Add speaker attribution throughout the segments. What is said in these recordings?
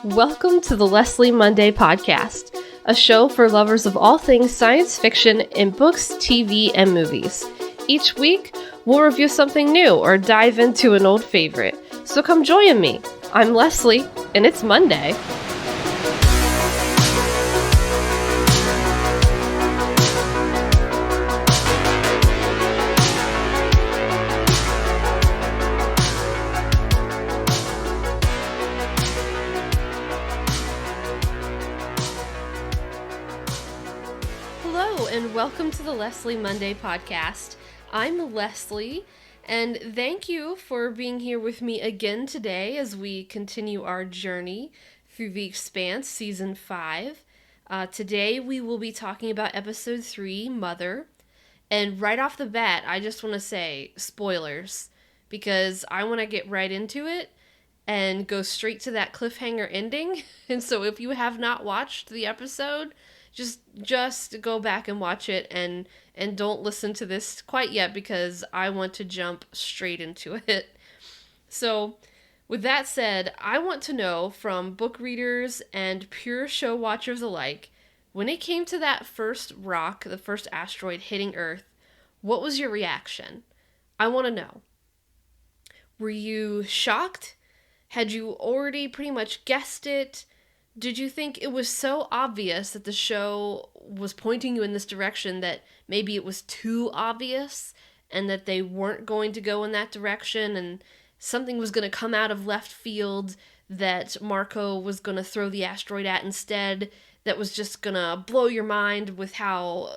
Speaker 1: Welcome to the Leslie Monday Podcast, a show for lovers of all things science fiction in books, TV, and movies. Each week, we'll review something new or dive into an old favorite. So come join me. I'm Leslie, and it's Monday. Hello, and welcome to the Leslie Monday Podcast. I'm Leslie, and thank you for being here with me again today as we continue our journey through the Expanse Season 5. Today we will be talking about Episode 3, Mother, and right off the bat, I just want to say spoilers, because I want to get right into it and go straight to that cliffhanger ending, and so if you have not watched the episode, just go back and watch it and don't listen to this quite yet because I want to jump straight into it. So, with that said, I want to know from book readers and pure show watchers alike, when it came to that first rock, the first asteroid hitting Earth, what was your reaction? I want to know. Were you shocked? Had you already pretty much guessed it? Did you think it was so obvious that the show was pointing you in this direction that maybe it was too obvious and that they weren't going to go in that direction and something was going to come out of left field that Marco was going to throw the asteroid at instead that was just going to blow your mind with how,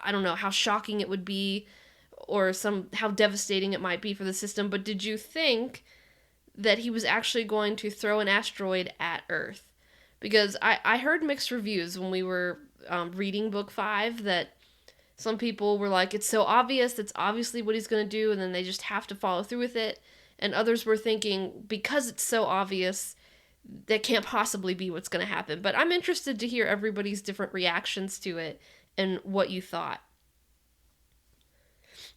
Speaker 1: how shocking it would be or how devastating it might be for the system? But did you think that he was actually going to throw an asteroid at Earth? Because I heard mixed reviews when we were reading book 5 that some people were like, it's so obvious, that's obviously what he's going to do, and then they just have to follow through with it. And others were thinking, because it's so obvious, that can't possibly be what's going to happen. But I'm interested to hear everybody's different reactions to it and what you thought.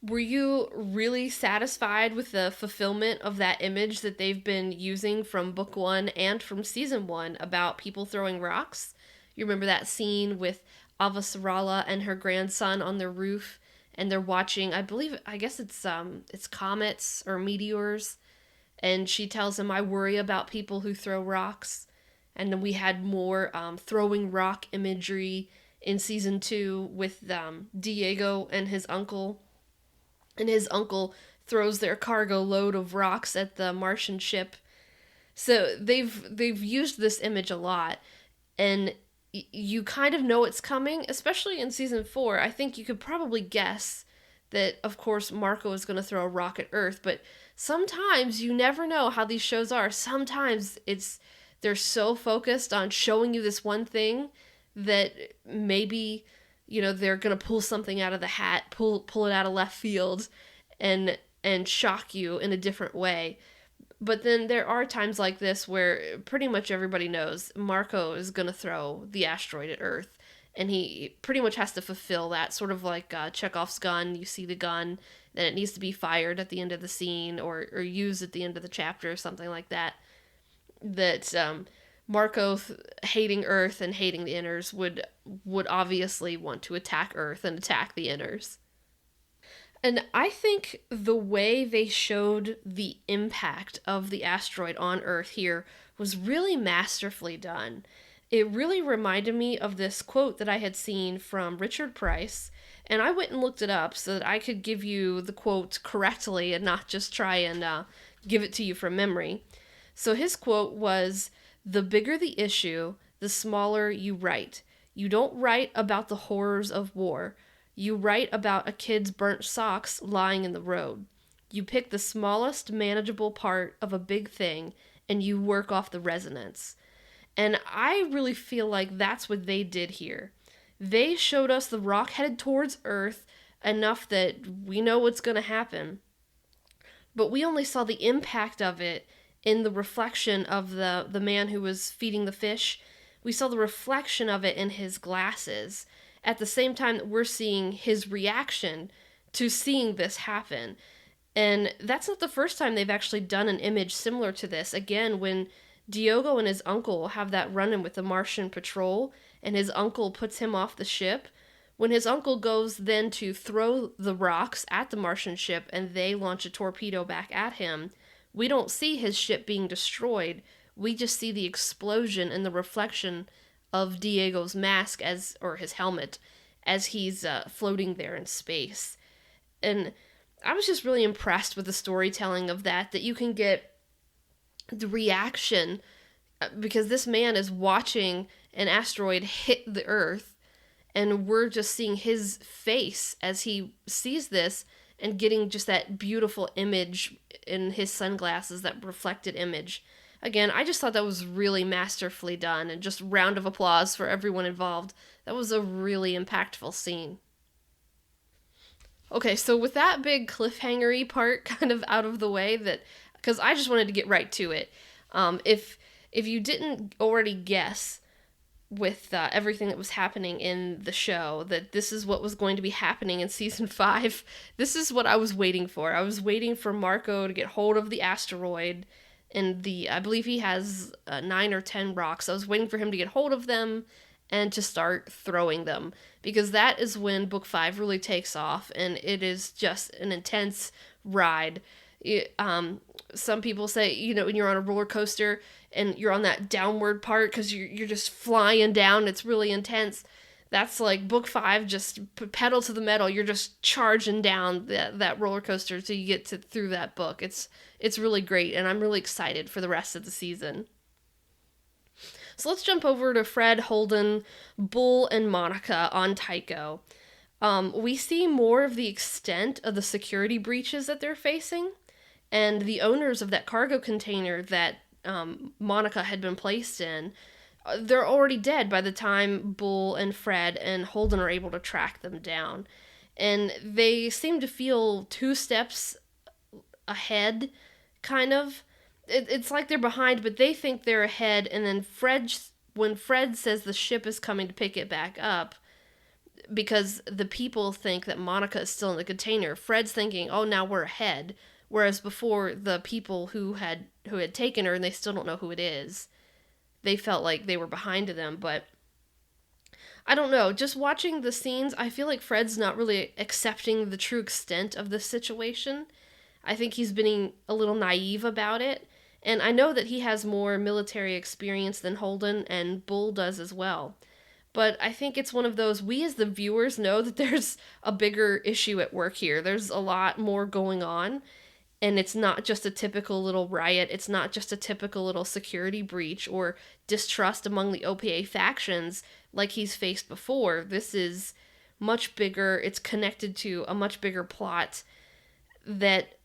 Speaker 1: Were you really satisfied with the fulfillment of that image that they've been using from book 1 and from season 1 about people throwing rocks? You remember that scene with Avasarala and her grandson on their roof, and they're watching, I guess it's comets or meteors, and she tells him, I worry about people who throw rocks. And then we had more throwing rock imagery in season 2 with Diego and his uncle. And his uncle throws their cargo load of rocks at the Martian ship. So they've used this image a lot, and you kind of know it's coming, especially in season 4. I think you could probably guess that, of course, Marco is going to throw a rock at Earth, but sometimes you never know how these shows are. Sometimes they're so focused on showing you this one thing that maybe they're going to pull something out of the hat, pull it out of left field and shock you in a different way. But then there are times like this where pretty much everybody knows Marco is going to throw the asteroid at Earth, and he pretty much has to fulfill that, sort of like Chekhov's gun. You see the gun, then it needs to be fired at the end of the scene or used at the end of the chapter or something like that. Marco hating Earth and hating the Inners would obviously want to attack Earth and attack the Inners. And I think the way they showed the impact of the asteroid on Earth here was really masterfully done. It really reminded me of this quote that I had seen from Richard Price, and I went and looked it up so that I could give you the quote correctly and not just try and give it to you from memory. So his quote was, "The bigger the issue, the smaller you write. You don't write about the horrors of war. You write about a kid's burnt socks lying in the road. You pick the smallest manageable part of a big thing, and you work off the resonance." And I really feel like that's what they did here. They showed us the rock headed towards Earth enough that we know what's going to happen. But we only saw the impact of it in the reflection of the man who was feeding the fish. We saw the reflection of it in his glasses at the same time that we're seeing his reaction to seeing this happen. And that's not the first time they've actually done an image similar to this. Again, when Diogo and his uncle have that run-in with the Martian patrol, and his uncle puts him off the ship. When his uncle goes then to throw the rocks at the Martian ship and they launch a torpedo back at him, we don't see his ship being destroyed. We just see the explosion and the reflection of Diego's mask or his helmet as he's floating there in space. And I was just really impressed with the storytelling of that you can get the reaction because this man is watching an asteroid hit the Earth, and we're just seeing his face as he sees this and getting just that beautiful image in his sunglasses, that reflected image. Again, I just thought that was really masterfully done, and just round of applause for everyone involved. That was a really impactful scene. Okay, so with that big cliffhanger-y part kind of out of the way, because I just wanted to get right to it. If you didn't already guess with everything that was happening in the show, that this is what was going to be happening in season 5, this is what I was waiting for. I was waiting for Marco to get hold of the asteroid, and I believe he has 9 or 10 rocks. I was waiting for him to get hold of them and to start throwing them, because that is when book 5 really takes off, and it is just an intense ride. Some people say, when you're on a roller coaster and you're on that downward part because you're just flying down, it's really intense. That's like book 5, just pedal to the metal. You're just charging down that roller coaster till you get through that book. It's really great, and I'm really excited for the rest of the season. So let's jump over to Fred, Holden, Bull, and Monica on Tycho. We see more of the extent of the security breaches that they're facing, and the owners of that cargo container that Monica had been placed in, they're already dead by the time Bull and Fred and Holden are able to track them down. And they seem to feel 2 steps ahead, kind of. It's like they're behind, but they think they're ahead, and then when Fred says the ship is coming to pick it back up, because the people think that Monica is still in the container, Fred's thinking, oh, now we're ahead, whereas before, the people who had taken her, and they still don't know who it is, they felt like they were behind them. But I don't know, just watching the scenes, I feel like Fred's not really accepting the true extent of the situation. I think he's being a little naive about it. And I know that he has more military experience than Holden, and Bull does as well. But I think it's one of those, we as the viewers know that there's a bigger issue at work here. There's a lot more going on, and it's not just a typical little riot. It's not just a typical little security breach or distrust among the OPA factions like he's faced before. This is much bigger. It's connected to a much bigger plot that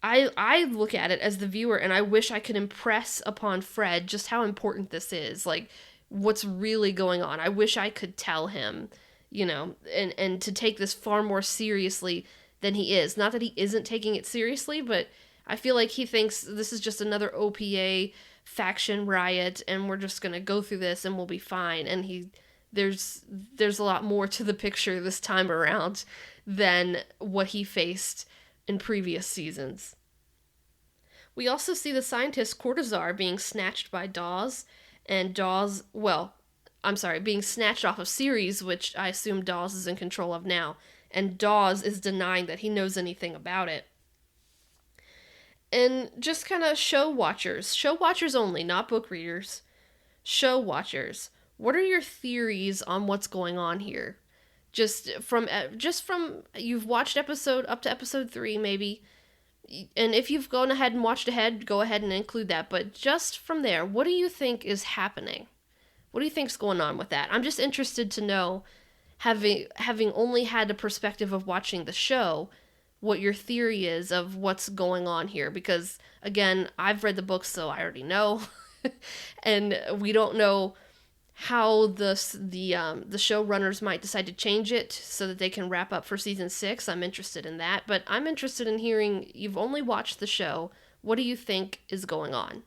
Speaker 1: I look at it as the viewer, and I wish I could impress upon Fred just how important this is, like what's really going on. I wish I could tell him, and to take this far more seriously than he is. Not that he isn't taking it seriously, but I feel like he thinks this is just another OPA faction riot, and we're just gonna go through this and we'll be fine. And there's a lot more to the picture this time around than what he faced in previous seasons. We also see the scientist Cortazar being snatched by Dawes, and being snatched off of Ceres, which I assume Dawes is in control of now, and Dawes is denying that he knows anything about it. And just kind of show watchers only, not book readers, show watchers, what are your theories on what's going on here? Just from you've watched up to episode 3 maybe, and if you've gone ahead and watched ahead, go ahead and include that. But just from there, what do you think is happening? What do you think's going on with that? I'm just interested to know, having only had the perspective of watching the show, what your theory is of what's going on here. Because again, I've read the books, so I already know, and we don't know how the showrunners might decide to change it so that they can wrap up for season 6. I'm interested in that, but I'm interested in hearing, you've only watched the show, what do you think is going on?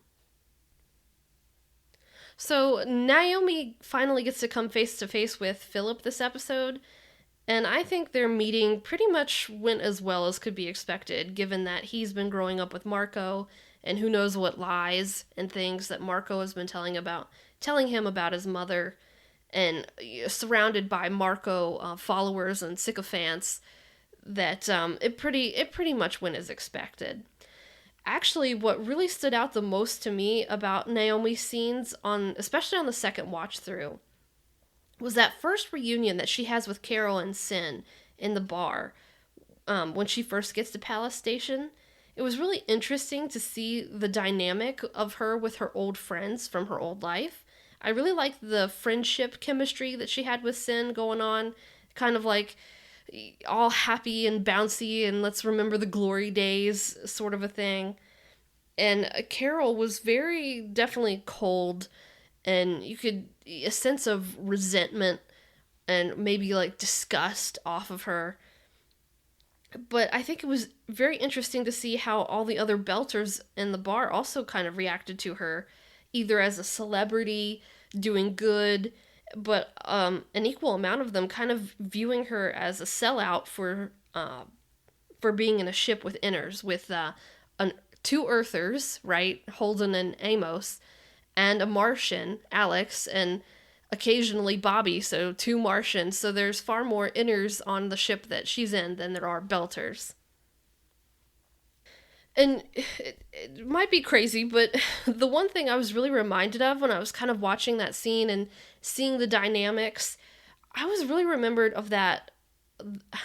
Speaker 1: So Naomi finally gets to come face to face with Philip this episode, and I think their meeting pretty much went as well as could be expected, given that he's been growing up with Marco, and who knows what lies and things that Marco has been telling him about his mother, and surrounded by Marco followers and sycophants, that it pretty much went as expected. Actually, what really stood out the most to me about Naomi's scenes, on especially on the second watch through, was that first reunion that she has with Carol and Sin in the bar, when she first gets to Palace Station. It was really interesting to see the dynamic of her with her old friends from her old life. I really liked the friendship chemistry that she had with Sin going on, kind of like all happy and bouncy and let's remember the glory days sort of a thing. And Carol was very definitely cold, and you could a sense of resentment and maybe like disgust off of her. But I think it was very interesting to see how all the other belters in the bar also kind of reacted to her, either as a celebrity doing good, but an equal amount of them kind of viewing her as a sellout for being in a ship with inners, with two Earthers, right, Holden and Amos, and a Martian, Alex, and occasionally Bobby, so two Martians. So there's far more inners on the ship that she's in than there are belters. And it might be crazy, but the one thing I was really reminded of when I was kind of watching that scene and seeing the dynamics, I was really remembered of that.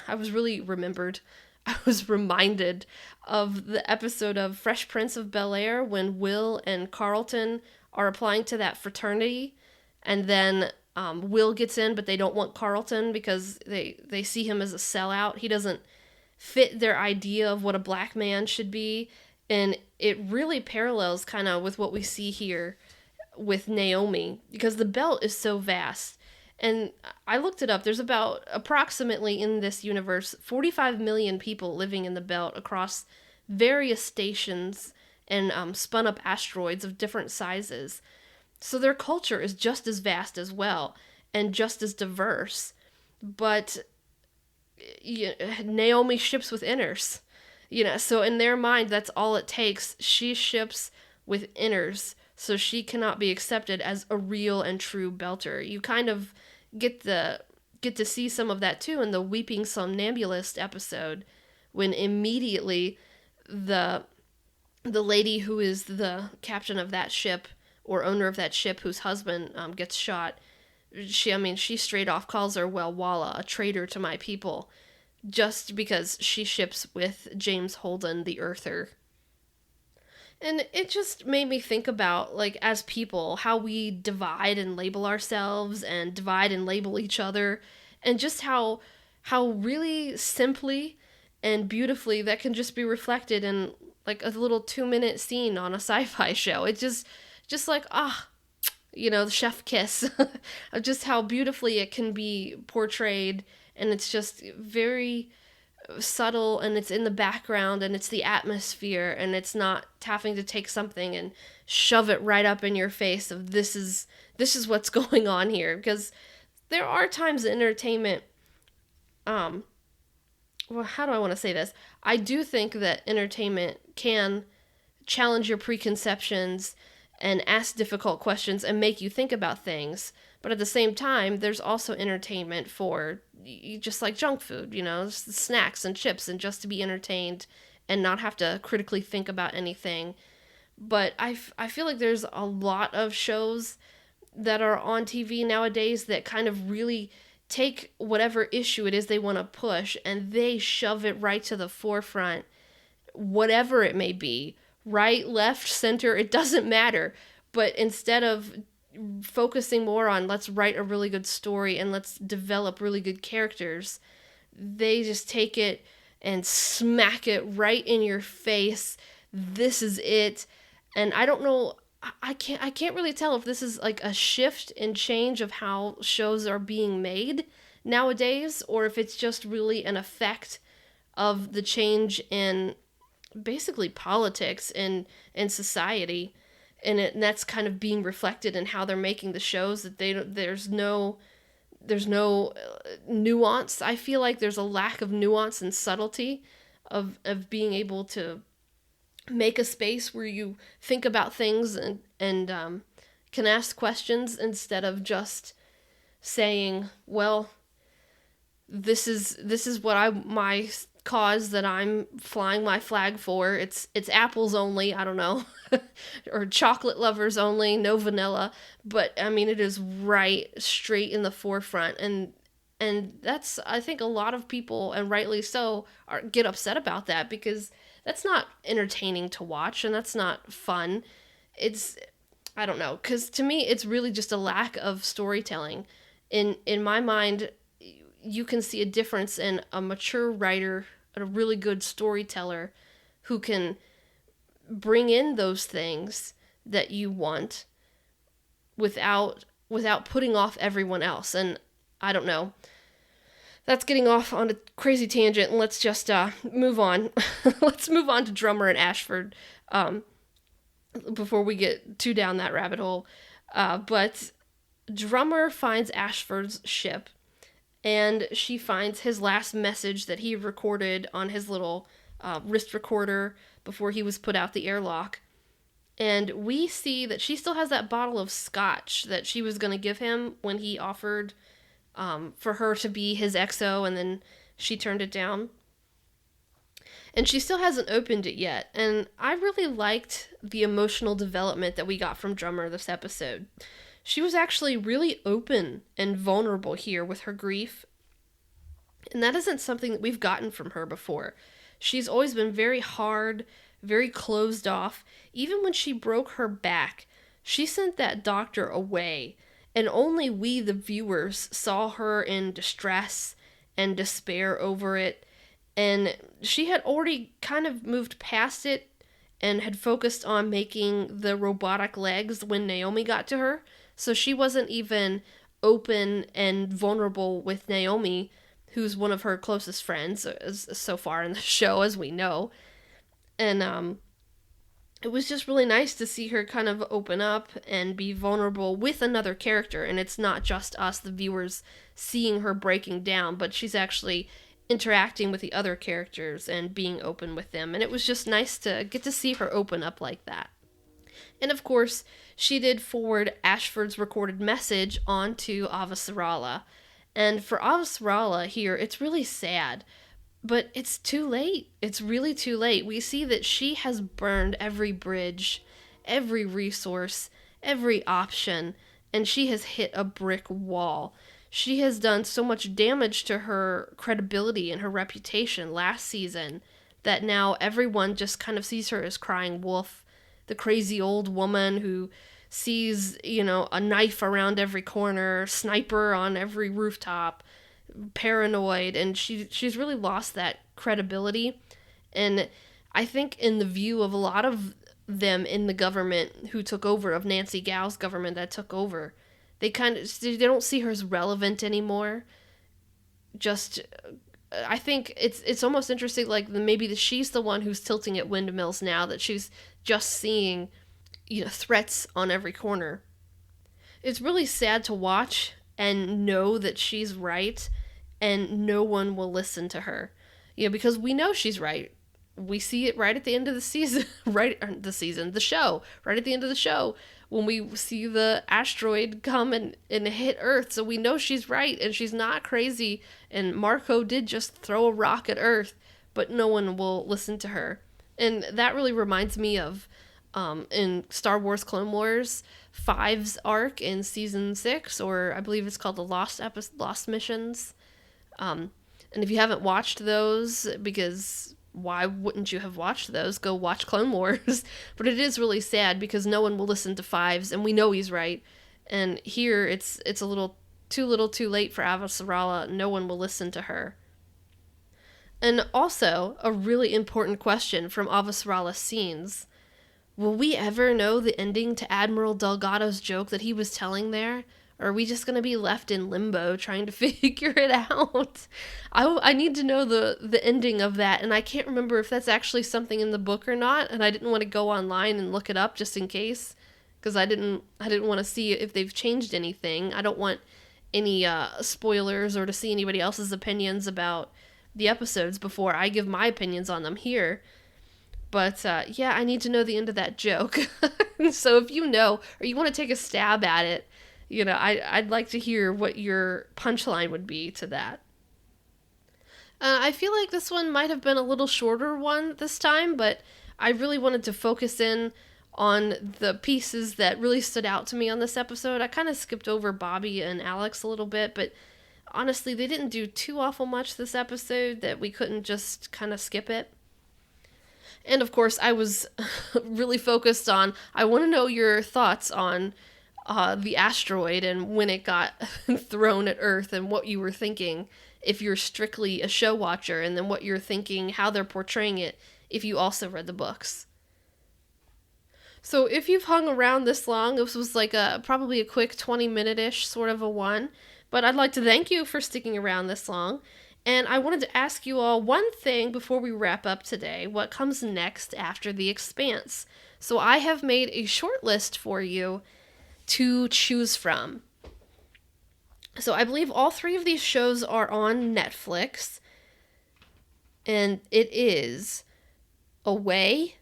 Speaker 1: I was really remembered. I was reminded of the episode of Fresh Prince of Bel-Air when Will and Carlton are applying to that fraternity, and then Will gets in, but they don't want Carlton because they see him as a sellout. He doesn't fit their idea of what a black man should be, and it really parallels kind of with what we see here with Naomi, because the belt is so vast. And I looked it up. There's about approximately in this universe 45 million people living in the belt across various stations and spun up asteroids of different sizes. So their culture is just as vast as well and just as diverse. But Naomi ships with inners. So in their mind, that's all it takes. She ships with inners, so she cannot be accepted as a real and true belter. You kind of get to see some of that too in the Weeping Somnambulist episode, when immediately the lady who is the captain of that ship, or owner of that ship, whose husband gets shot, she straight off calls her, well, Walla, a traitor to my people, just because she ships with James Holden, the Earther. And it just made me think about, like, as people, how we divide and label ourselves and divide and label each other, and just how really simply and beautifully that can just be reflected in, like, a little 2-minute scene on a sci-fi show. It just like, the chef kiss, of just how beautifully it can be portrayed, and it's just very subtle, and it's in the background, and it's the atmosphere, and it's not having to take something and shove it right up in your face of this is what's going on here. Because there are times in entertainment, well, how do I want to say this? I do think that entertainment can challenge your preconceptions and ask difficult questions and make you think about things. But at the same time, there's also entertainment for just like junk food, snacks and chips, and just to be entertained and not have to critically think about anything. But I feel like there's a lot of shows that are on TV nowadays that kind of really take whatever issue it is they want to push, and they shove it right to the forefront, whatever it may be. Right, left, center, it doesn't matter. But instead of focusing more on let's write a really good story and let's develop really good characters, they just take it and smack it right in your face. This is it. And I don't know, I can't really tell if this is like a shift and change of how shows are being made nowadays, or if it's just really an effect of the change in basically politics and society, and that's kind of being reflected in how they're making the shows, that there's no nuance. I feel like there's a lack of nuance and subtlety of being able to make a space where you think about things and can ask questions instead of just saying, well, this is what my cause that I'm flying my flag for. It's apples only, I don't know. Or chocolate lovers only, no vanilla. But I mean, it is right straight in the forefront, and that's, I think, a lot of people, and rightly so, get upset about that, because that's not entertaining to watch, and that's not fun. It's, I don't know, because to me it's really just a lack of storytelling. In my mind, you can see a difference in a mature writer, a really good storyteller, who can bring in those things that you want without putting off everyone else. And I don't know, that's getting off on a crazy tangent, and let's just move on. Let's move on to Drummer and Ashford, before we get too down that rabbit hole. But Drummer finds Ashford's ship, and she finds his last message that he recorded on his little wrist recorder before he was put out the airlock. And we see that she still has that bottle of scotch that she was going to give him when he offered for her to be his XO, and then she turned it down. And she still hasn't opened it yet. And I really liked the emotional development that we got from Drummer this episode. She was actually really open and vulnerable here with her grief. And that isn't something that we've gotten from her before. She's always been very hard, very closed off. Even when she broke her back, she sent that doctor away. And only we, the viewers, saw her in distress and despair over it. And she had already kind of moved past it and had focused on making the robotic legs when Naomi got to her. So she wasn't even open and vulnerable with Naomi, who's one of her closest friends so far in the show, as we know. And it was just really nice to see her kind of open up and be vulnerable with another character. And it's not just us, the viewers, seeing her breaking down, but she's actually interacting with the other characters and being open with them. And it was just nice to get to see her open up like that. And of course, she did forward Ashford's recorded message onto Avasarala. And for Avasarala here, it's really sad. But it's too late. It's really too late. We see that she has burned every bridge, every resource, every option, and she has hit a brick wall. She has done so much damage to her credibility and her reputation last season that now everyone just kind of sees her as crying wolf, the crazy old woman who sees, a knife around every corner, sniper on every rooftop, paranoid, and she's really lost that credibility. And I think in the view of a lot of them in the government who took over, of Nancy Gao's government that took over, they don't see her as relevant anymore. I think it's almost interesting, like maybe she's the one who's tilting at windmills now, that she's just seeing threats on every corner. It's really sad to watch and know that she's right, and no one will listen to her. Because we know she's right. We see it right at the end of the season, the show, right at the end of the show, when we see the asteroid come and hit Earth. So we know she's right, and she's not crazy, and Marco did just throw a rock at Earth, but no one will listen to her. And that really reminds me of in Star Wars Clone Wars, Five's arc in season 6, or I believe it's called the Lost Missions. And if you haven't watched those, because why wouldn't you have watched those? Go watch Clone Wars. But it is really sad because no one will listen to Fives, and we know he's right. And here it's a little too late for Avasarala. No one will listen to her. And also, a really important question from Avasarala's scenes. Will we ever know the ending to Admiral Delgado's joke that he was telling there? Or are we just going to be left in limbo trying to figure it out? I need to know the ending of that, and I can't remember if that's actually something in the book or not, and I didn't want to go online and look it up just in case, because I didn't want to see if they've changed anything. I don't want any spoilers or to see anybody else's opinions about the episodes before I give my opinions on them here. But yeah, I need to know the end of that joke. So if you know, or you want to take a stab at it, I'd like to hear what your punchline would be to that. I feel like this one might have been a little shorter one this time, but I really wanted to focus in on the pieces that really stood out to me on this episode. I kind of skipped over Bobby and Alex a little bit, but honestly, they didn't do too awful much this episode that we couldn't just kind of skip it. And of course, I was really focused on, I want to know your thoughts on the asteroid and when it got thrown at Earth and what you were thinking if you're strictly a show watcher, and then what you're thinking, how they're portraying it if you also read the books. So if you've hung around this long, this was like probably a quick 20-minute-ish sort of a one, but I'd like to thank you for sticking around this long. And I wanted to ask you all one thing before we wrap up today. What comes next after The Expanse? So I have made a short list for you to choose from. So I believe all three of these shows are on Netflix. And it is Away,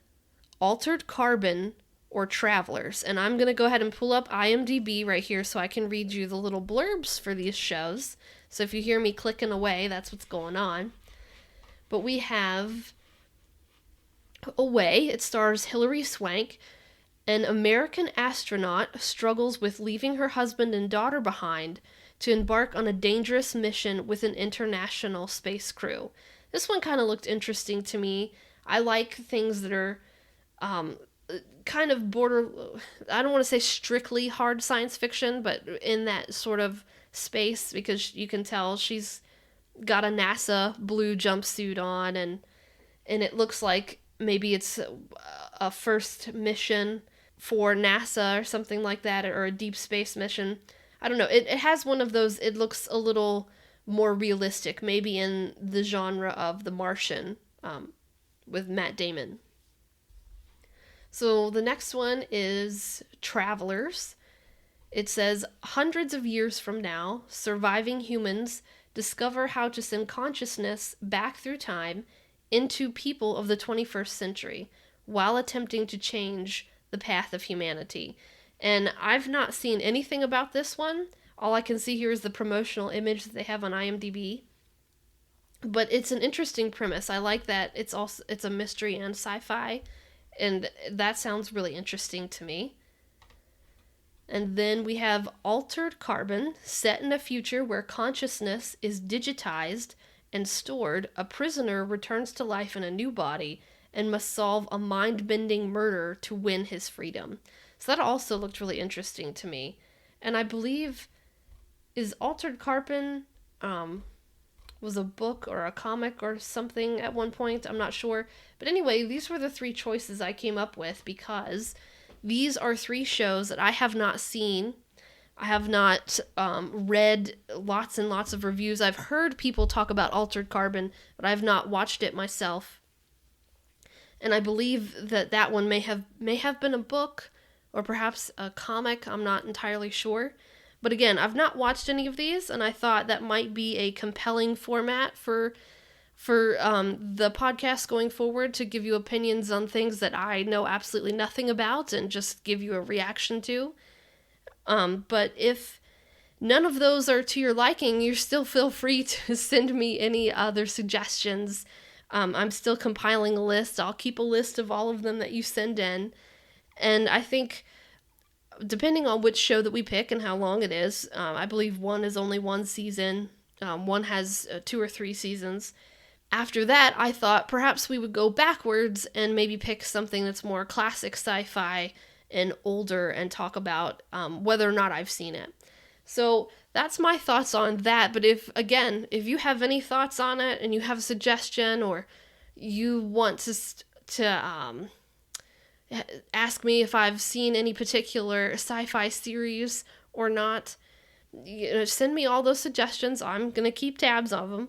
Speaker 1: Altered Carbon, or Travelers. And I'm going to go ahead and pull up IMDb right here so I can read you the little blurbs for these shows. So if you hear me clicking away, that's what's going on. But we have Away. It stars Hilary Swank. An American astronaut struggles with leaving her husband and daughter behind to embark on a dangerous mission with an international space crew. This one kind of looked interesting to me. I like things that are kind of I don't want to say strictly hard science fiction, but in that sort of space, because you can tell she's got a NASA blue jumpsuit on, and it looks like maybe it's a first mission for NASA or something like that, or a deep space mission. I don't know. It has one of those, it looks a little more realistic, maybe in the genre of The Martian, with Matt Damon. So the next one is Travelers. It says, hundreds of years from now, surviving humans discover how to send consciousness back through time into people of the 21st century while attempting to change the path of humanity. And I've not seen anything about this one. All I can see here is the promotional image that they have on IMDb. But it's an interesting premise. I like that it's a mystery and sci-fi, and that sounds really interesting to me. And then we have Altered Carbon, set in a future where consciousness is digitized and stored. A prisoner returns to life in a new body and must solve a mind-bending murder to win his freedom. So that also looked really interesting to me. And I believe, is Altered Carbon was a book or a comic or something at one point? I'm not sure. But anyway, these were the three choices I came up with because these are three shows that I have not seen. I have not read lots and lots of reviews. I've heard people talk about Altered Carbon, but I have not watched it myself. And I believe that one may have been a book or perhaps a comic. I'm not entirely sure. But again, I've not watched any of these, and I thought that might be a compelling format for the podcast going forward, to give you opinions on things that I know absolutely nothing about and just give you a reaction to. But if none of those are to your liking, you still feel free to send me any other suggestions. I'm still compiling a list. I'll keep a list of all of them that you send in. And I think, depending on which show that we pick and how long it is, I believe one is only one season. One has 2 or 3 seasons. After that, I thought perhaps we would go backwards and maybe pick something that's more classic sci-fi and older and talk about whether or not I've seen it. So that's my thoughts on that. But if you have any thoughts on it and you have a suggestion, or you want to ask me if I've seen any particular sci-fi series or not, send me all those suggestions. I'm going to keep tabs of them.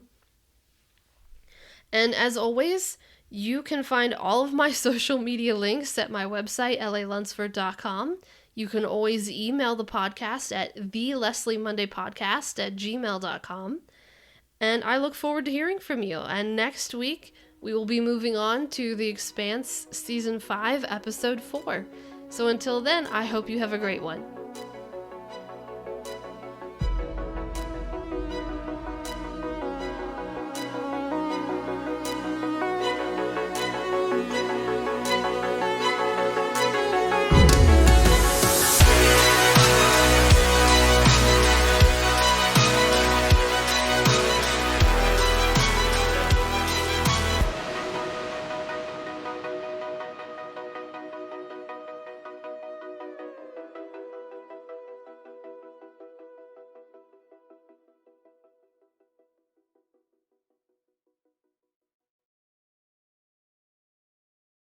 Speaker 1: And as always, you can find all of my social media links at my website, lalunsford.com. You can always email the podcast at thelesliemondaypodcast@gmail.com. And I look forward to hearing from you. And next week, we will be moving on to The Expanse Season 5, Episode 4. So until then, I hope you have a great one.